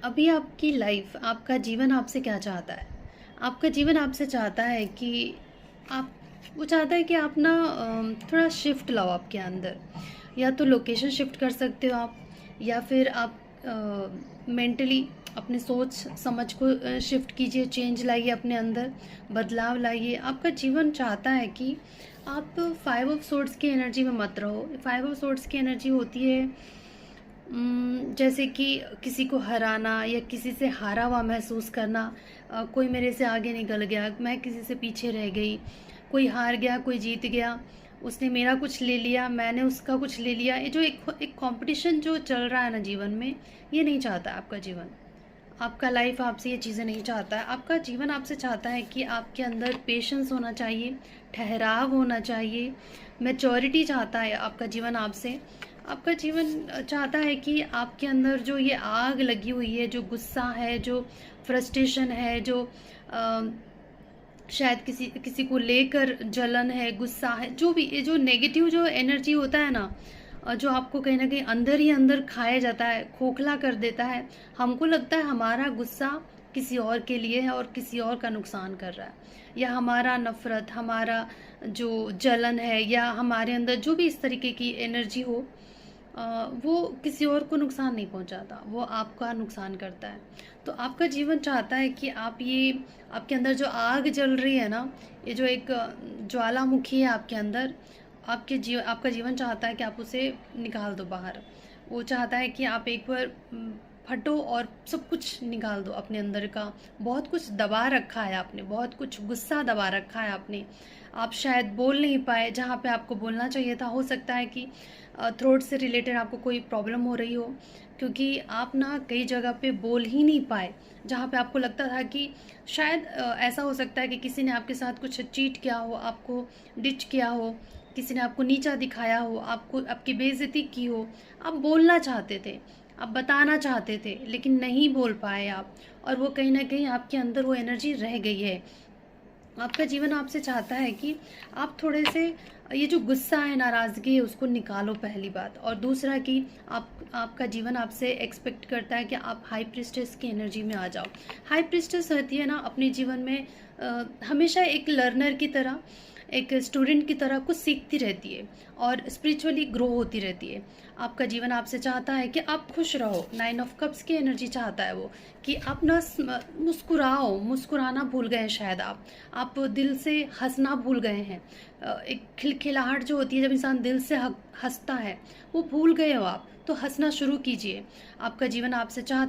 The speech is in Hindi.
अभी आपकी लाइफ, आपका जीवन आपसे क्या चाहता है? आपका जीवन आपसे चाहता है कि आप वो चाहता है कि आप ना थोड़ा शिफ्ट लाओ आपके अंदर। या तो लोकेशन शिफ्ट कर सकते हो आप, या फिर आप मेंटली अपनी सोच समझ को शिफ्ट कीजिए, चेंज लाइए अपने अंदर, बदलाव लाइए। आपका जीवन चाहता है कि आप फाइव ऑफ सोर्ड्स की एनर्जी में मत रहो। फाइव ऑफ सोर्ड्स की एनर्जी होती है जैसे कि किसी को हराना या किसी से हारा हुआ महसूस करना। कोई मेरे से आगे निकल गया, मैं किसी से पीछे रह गई। कोई हार गया, कोई जीत गया। उसने मेरा कुछ ले लिया, मैंने उसका कुछ ले लिया। ये जो एक कंपटीशन जो चल रहा है ना जीवन में, ये नहीं चाहता आपका जीवन। आपका लाइफ आपसे ये चीज़ें नहीं चाहता है। आपका जीवन आपसे चाहता है कि आपके अंदर पेशेंस होना चाहिए, ठहराव होना चाहिए, मैच्योरिटी चाहता है आपका जीवन आपसे। आपका जीवन चाहता है कि आपके अंदर जो ये आग लगी हुई है, जो गुस्सा है, जो फ्रस्ट्रेशन है, जो अ, शायद किसी किसी को लेकर जलन है, गुस्सा है, जो भी ये जो नेगेटिव जो एनर्जी होता है ना, जो आपको कहीं ना कहीं अंदर ही अंदर खाया जाता है, खोखला कर देता है। हमको लगता है हमारा गुस्सा किसी और के लिए है और किसी और का नुकसान कर रहा है, या हमारा नफरत, हमारा जो जलन है, या हमारे अंदर जो भी इस तरीके की एनर्जी हो, वो किसी और को नुकसान नहीं पहुंचाता, वो आपका नुकसान करता है। तो आपका जीवन चाहता है कि आप ये, आपके अंदर जो आग जल रही है ना, ये जो एक ज्वालामुखी है आपके अंदर, आपका जीवन चाहता है कि आप उसे निकाल दो बाहर। वो चाहता है कि आप एक बार फटो और सब कुछ निकाल दो अपने अंदर का। बहुत कुछ दबा रखा है आपने, बहुत कुछ गुस्सा दबा रखा है आपने। आप शायद बोल नहीं पाए जहाँ पे आपको बोलना चाहिए था। हो सकता है कि थ्रोट से रिलेटेड आपको कोई प्रॉब्लम हो रही हो, क्योंकि आप ना कई जगह पे बोल ही नहीं पाए जहाँ पे आपको लगता था कि शायद ऐसा हो सकता है कि किसी ने आपके साथ कुछ चीट किया हो, आपको डिच किया हो, किसी ने आपको नीचा दिखाया हो, आपको आपकी बेइज्जती की हो। आप बोलना चाहते थे, आप बताना चाहते थे, लेकिन नहीं बोल पाए आप, और वो कहीं ना कहीं आपके अंदर वो एनर्जी रह गई है। आपका जीवन आपसे चाहता है कि आप थोड़े से ये जो गुस्सा है, नाराज़गी है, उसको निकालो, पहली बात। और दूसरा कि आपका जीवन आपसे एक्सपेक्ट करता है कि आप हाई प्रिस्टेस की एनर्जी में आ जाओ। हाई प्रिस्टेस रहती है ना अपने जीवन में, हमेशा एक लर्नर की तरह, एक स्टूडेंट की तरह कुछ सीखती रहती है और स्पिरिचुअली ग्रो होती रहती है। आपका जीवन आपसे चाहता है कि आप खुश रहो। नाइन ऑफ कप्स की एनर्जी चाहता है वो, कि आप ना मुस्कुराओ। मुस्कुराना भूल गए हैं शायद आप दिल से हंसना भूल गए हैं। एक खिलखिलाहट जो होती है जब इंसान दिल से हंसता है, वो भूल गए हो आप। तो हंसना शुरू कीजिए। आपका जीवन आपसे चाहता